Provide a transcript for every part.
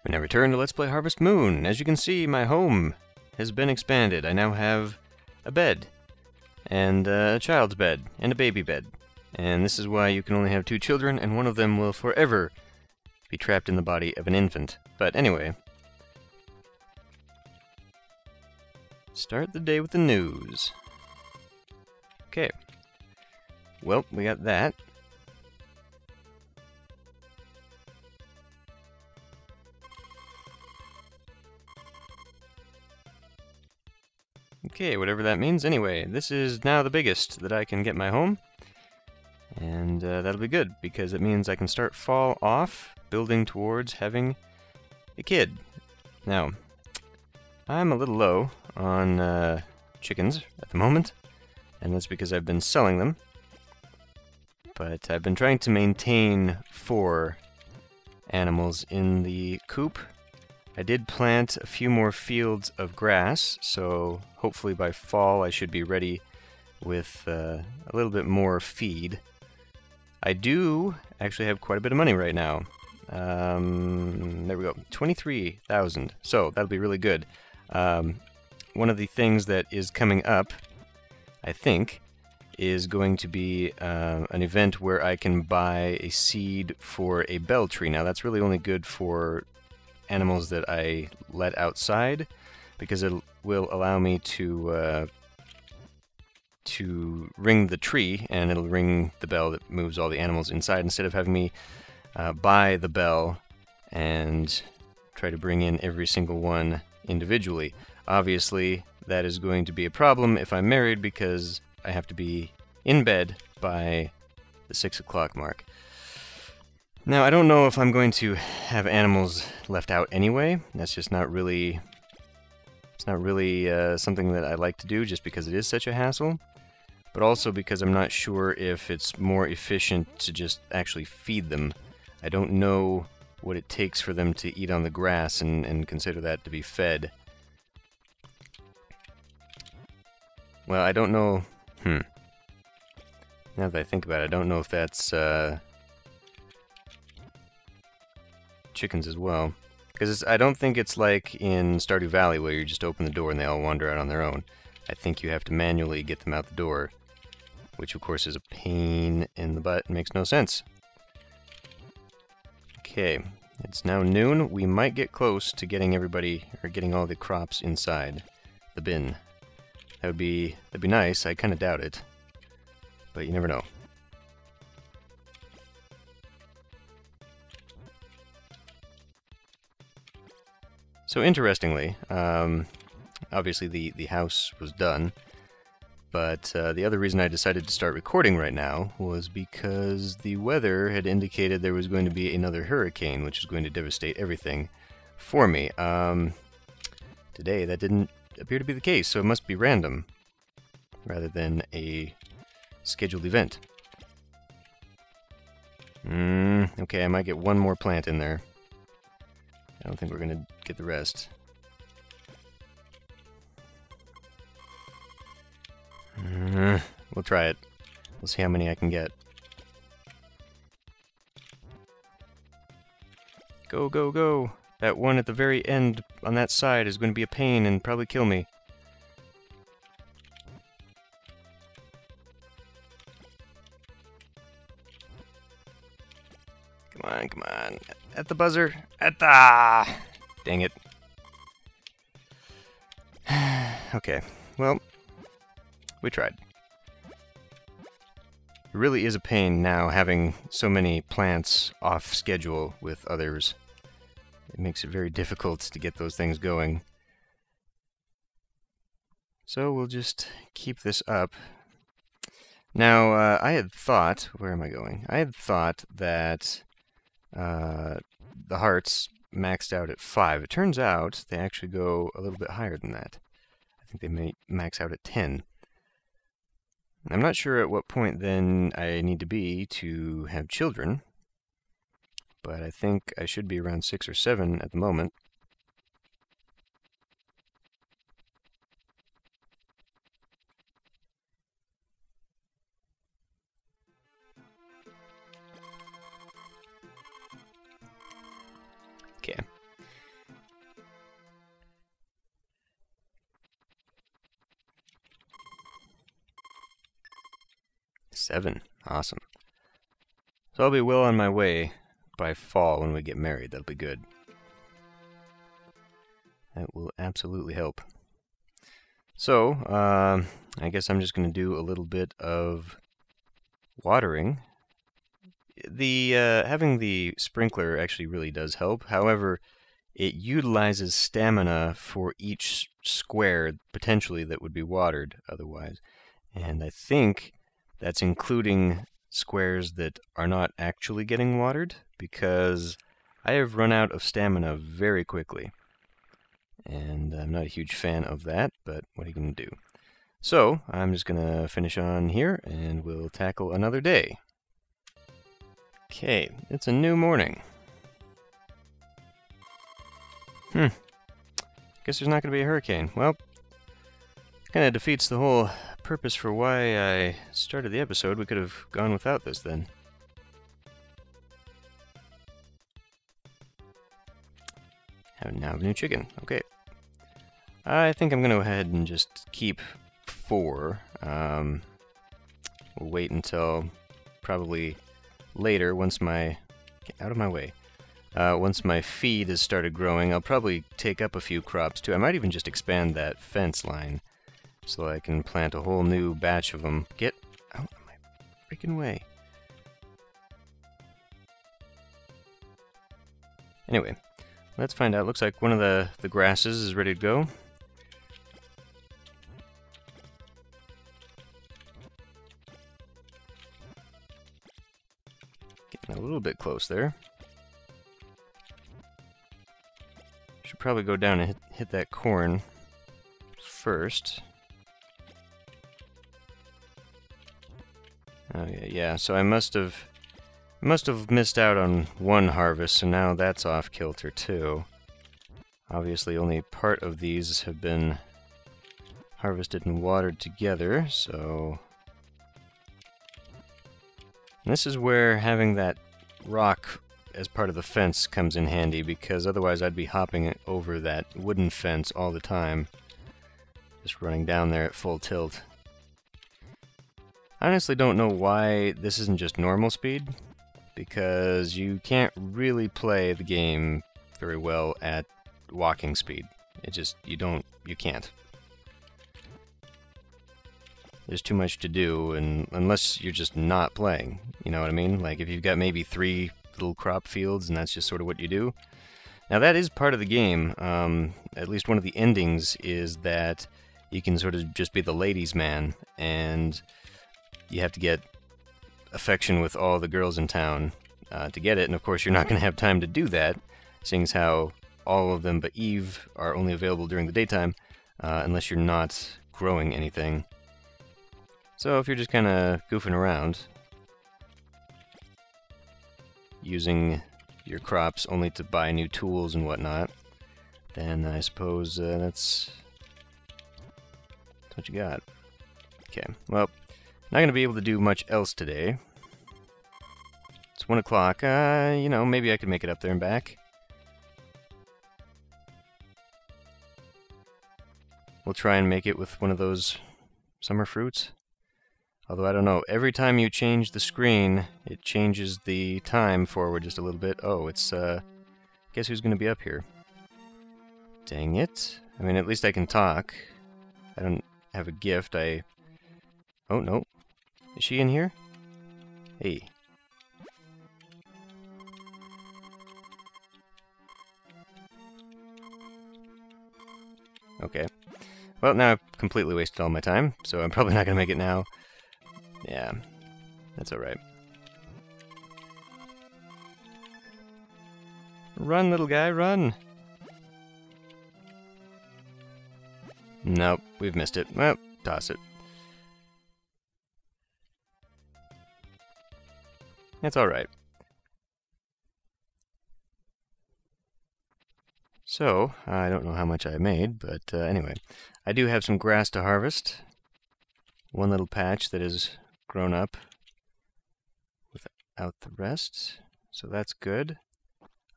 When I return to Let's Play Harvest Moon, as you can see, my home has been expanded. I now have a bed, and a child's bed, and a baby bed. And this is why you can only have 2 children, and one of them will forever be trapped in the body of an infant. But anyway, start the day with the news. Okay. Well, we got that. Okay, whatever that means. Anyway, this is now the biggest that I can get my home. And that'll be good, because it means I can start fall off, building towards having a kid. Now, I'm a little low on chickens at the moment, and that's because I've been selling them. But I've been trying to maintain 4 animals in the coop. I did plant a few more fields of grass, so hopefully by fall I should be ready with a little bit more feed. I do actually have quite a bit of money right now. There we go, 23,000. So that'll be really good. One of the things that is coming up, I think, is going to be an event where I can buy a seed for a bell tree. Now that's really only good for animals that I let outside, because it will allow me to ring the tree, and it'll ring the bell that moves all the animals inside, instead of having me buy the bell and try to bring in every single one individually. Obviously, that is going to be a problem if I'm married, because I have to be in bed by the 6 o'clock mark. Now, I don't know if I'm going to have animals left out anyway. That's just not really... It's not really something that I like to do, just because it is such a hassle. But also because I'm not sure if it's more efficient to just actually feed them. I don't know what it takes for them to eat on the grass and consider that to be fed. Well, I don't know... Now that I think about it, I don't know if that's... chickens as well, because I don't think it's like in Stardew Valley where you just open the door and they all wander out on their own. I think you have to manually get them out the door, which of course is a pain in the butt and makes no sense. Okay, it's now noon. We might get close to getting everybody, or getting all the crops inside the bin. That'd be nice. I kind of doubt it, but you never know. So interestingly, obviously the house was done, but the other reason I decided to start recording right now was because the weather had indicated there was going to be another hurricane, which is going to devastate everything for me. Today that didn't appear to be the case, so it must be random, rather than a scheduled event. Okay, I might get one more plant in there. I don't think we're gonna get the rest. We'll try it. We'll see how many I can get. Go, go, go! That one at the very end on that side is going to be a pain and probably kill me. Come on, come on. At the buzzer. At the... Dang it. Okay, well, we tried. It really is a pain now having so many plants off schedule with others. It makes it very difficult to get those things going. So we'll just keep this up. Now, I had thought... Where am I going? I had thought that... the hearts maxed out at 5. It turns out they actually go a little bit higher than that. I think they may max out at 10. I'm not sure at what point then I need to be to have children, but I think I should be around 6 or 7 at the moment. Okay. 7. Awesome. So I'll be well on my way by fall when we get married. That'll be good. That will absolutely help. So, I guess I'm just going to do a little bit of watering. Having the sprinkler actually really does help. However, it utilizes stamina for each square, potentially, that would be watered otherwise. And I think that's including squares that are not actually getting watered, because I have run out of stamina very quickly. And I'm not a huge fan of that, but what are you going to do? So, I'm just going to finish on here, and we'll tackle another day. Okay, it's a new morning. Guess there's not going to be a hurricane. Well, kind of defeats the whole purpose for why I started the episode. We could have gone without this then. Now have a new chicken. Okay. I think I'm going to go ahead and just keep 4. We'll wait until probably later once my... Get out of my way. Once my feed has started growing, I'll probably take up a few crops too. I might even just expand that fence line so I can plant a whole new batch of them. Get out of my freaking way. Anyway, let's find out. Looks like one of the grasses is ready to go. Getting a little bit close there. Should probably go down and hit that corn first. Oh yeah. So I must have missed out on one harvest, so now that's off kilter too. Obviously, only part of these have been harvested and watered together, so... And this is where having that rock as part of the fence comes in handy, because otherwise I'd be hopping over that wooden fence all the time, just running down there at full tilt. I honestly don't know why this isn't just normal speed, because you can't really play the game very well at walking speed. It just, you can't. There's too much to do, and unless you're just not playing, you know what I mean? Like if you've got maybe 3 little crop fields and that's just sort of what you do. Now that is part of the game. At least one of the endings is that you can sort of just be the ladies' man, and you have to get affection with all the girls in town to get it, and of course you're not going to have time to do that, seeing as how all of them but Eve are only available during the daytime, unless you're not growing anything. So if you're just kind of goofing around, using your crops only to buy new tools and whatnot, then I suppose that's what you got. Okay, well, not going to be able to do much else today. It's 1 o'clock. You know, maybe I could make it up there and back. We'll try and make it with one of those summer fruits. Although I don't know, every time you change the screen, it changes the time forward just a little bit. Oh, it's, guess who's going to be up here? Dang it. I mean, at least I can talk. I don't have a gift. Oh, no. Is she in here? Hey. Okay. Well, now I've completely wasted all my time, so I'm probably not going to make it now. Yeah, that's alright. Run, little guy, run! Nope, we've missed it. Well, toss it. That's alright. So, I don't know how much I made, but anyway. I do have some grass to harvest. One little patch that is grown up without the rest, so that's good.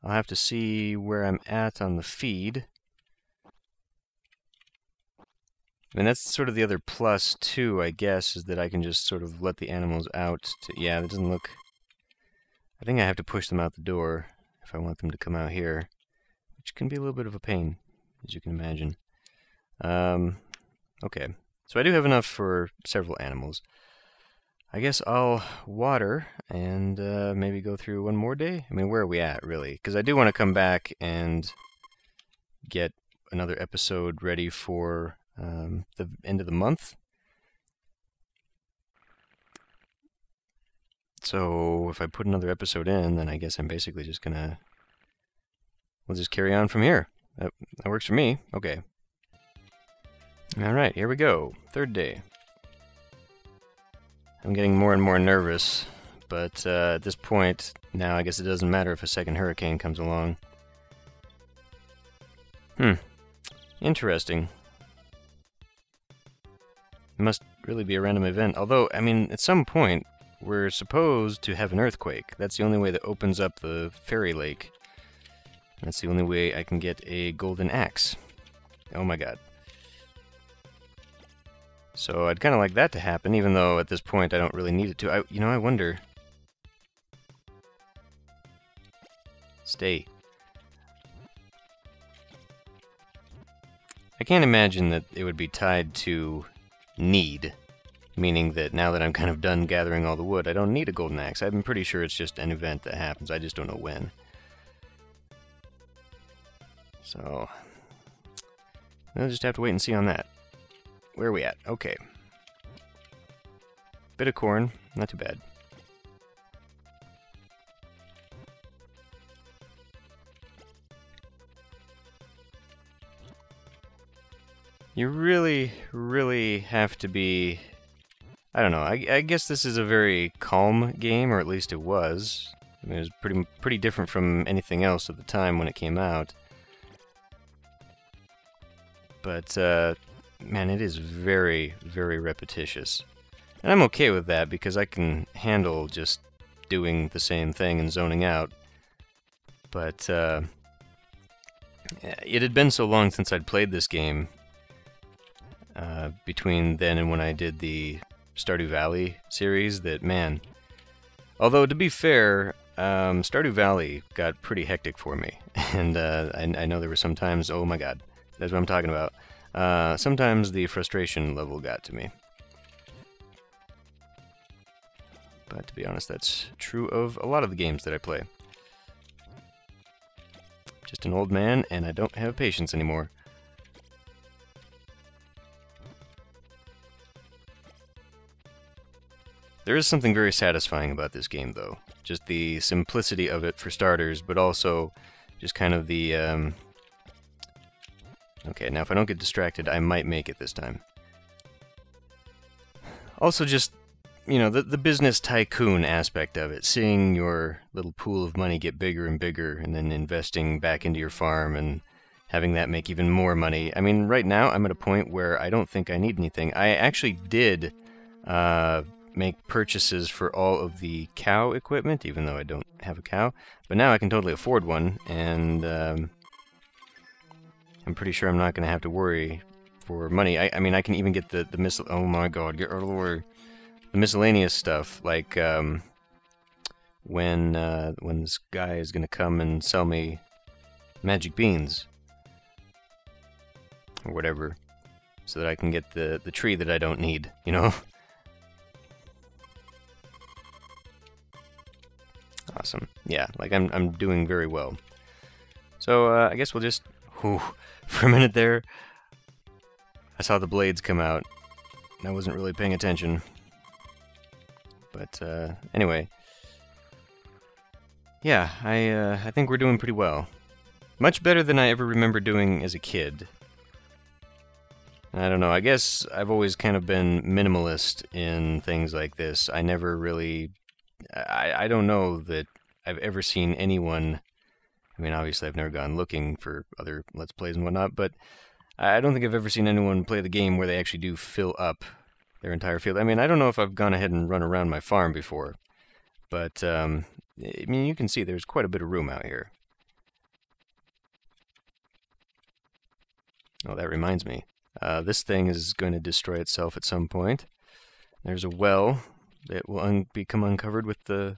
I'll have to see where I'm at on the feed. I mean, that's sort of the other plus, too, I guess, is that I can just sort of let the animals out. Yeah, that doesn't look... I think I have to push them out the door if I want them to come out here, which can be a little bit of a pain, as you can imagine. Okay, so I do have enough for several animals. I guess I'll water and maybe go through one more day. I mean, where are we at, really? Because I do want to come back and get another episode ready for the end of the month. So if I put another episode in, then I guess I'm basically just gonna... We'll just carry on from here. That works for me. Okay. Alright, here we go. Third day. I'm getting more and more nervous, but at this point, now I guess it doesn't matter if a second hurricane comes along. Interesting. It must really be a random event. Although, I mean, at some point, we're supposed to have an earthquake. That's the only way that opens up the fairy lake. That's the only way I can get a golden axe. Oh my god. So I'd kind of like that to happen, even though at this point I don't really need it to. I wonder... Stay. I can't imagine that it would be tied to need, meaning that now that I'm kind of done gathering all the wood, I don't need a golden axe. I'm pretty sure it's just an event that happens. I just don't know when. So, I'll just have to wait and see on that. Where are we at? Okay. Bit of corn, not too bad. You really, really have to be... I don't know, I guess this is a very calm game, or at least it was. I mean, it was pretty different from anything else at the time when it came out. But, man, it is very, very repetitious. And I'm okay with that, because I can handle just doing the same thing and zoning out. But, it had been so long since I'd played this game, between then and when I did the Stardew Valley series, that, man... Although, to be fair, Stardew Valley got pretty hectic for me. And I know there were some times, oh my god, that's what I'm talking about. Sometimes the frustration level got to me. But to be honest, that's true of a lot of the games that I play. Just an old man, and I don't have patience anymore. There is something very satisfying about this game, though. Just the simplicity of it, for starters, but also just kind of the... Okay, now if I don't get distracted, I might make it this time. Also just, you know, the business tycoon aspect of it. Seeing your little pool of money get bigger and bigger, and then investing back into your farm, and having that make even more money. I mean, right now, I'm at a point where I don't think I need anything. I actually did make purchases for all of the cow equipment, even though I don't have a cow. But now I can totally afford one, and I'm pretty sure I'm not going to have to worry for money. I mean, I can even get the oh my god, get out of the way. The miscellaneous stuff, like when this guy is going to come and sell me magic beans or whatever, so that I can get the tree that I don't need, you know? Awesome. Yeah, like I'm doing very well. So I guess we'll just... Whew, for a minute there, I saw the blades come out. I wasn't really paying attention. But anyway, yeah, I think we're doing pretty well. Much better than I ever remember doing as a kid. I don't know, I guess I've always kind of been minimalist in things like this. I never really... I don't know that I've ever seen anyone... I mean, obviously I've never gone looking for other Let's Plays and whatnot, but I don't think I've ever seen anyone play the game where they actually do fill up their entire field. I mean, I don't know if I've gone ahead and run around my farm before, but, I mean, you can see there's quite a bit of room out here. Oh, that reminds me. This thing is going to destroy itself at some point. There's a well that will become uncovered with the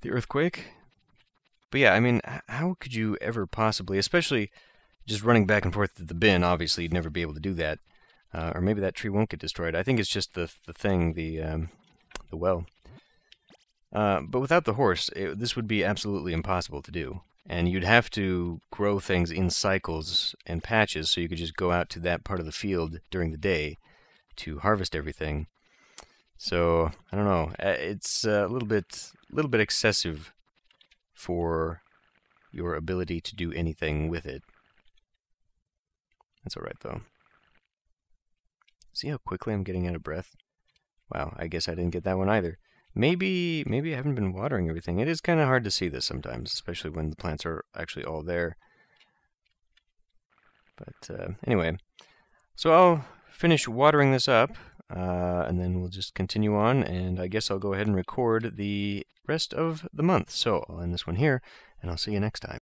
earthquake. But yeah, I mean, how could you ever possibly, especially just running back and forth to the bin, obviously you'd never be able to do that. Or maybe that tree won't get destroyed. I think it's just the well. But without the horse, this would be absolutely impossible to do. And you'd have to grow things in cycles and patches, so you could just go out to that part of the field during the day to harvest everything. So, I don't know. It's a little bit excessive for your ability to do anything with it. That's alright, though. See how quickly I'm getting out of breath? Wow, I guess I didn't get that one either. Maybe I haven't been watering everything. It is kind of hard to see this sometimes, especially when the plants are actually all there. But anyway, so I'll finish watering this up, and then we'll just continue on, and I guess I'll go ahead and record the rest of the month. So I'll end this one here, and I'll see you next time.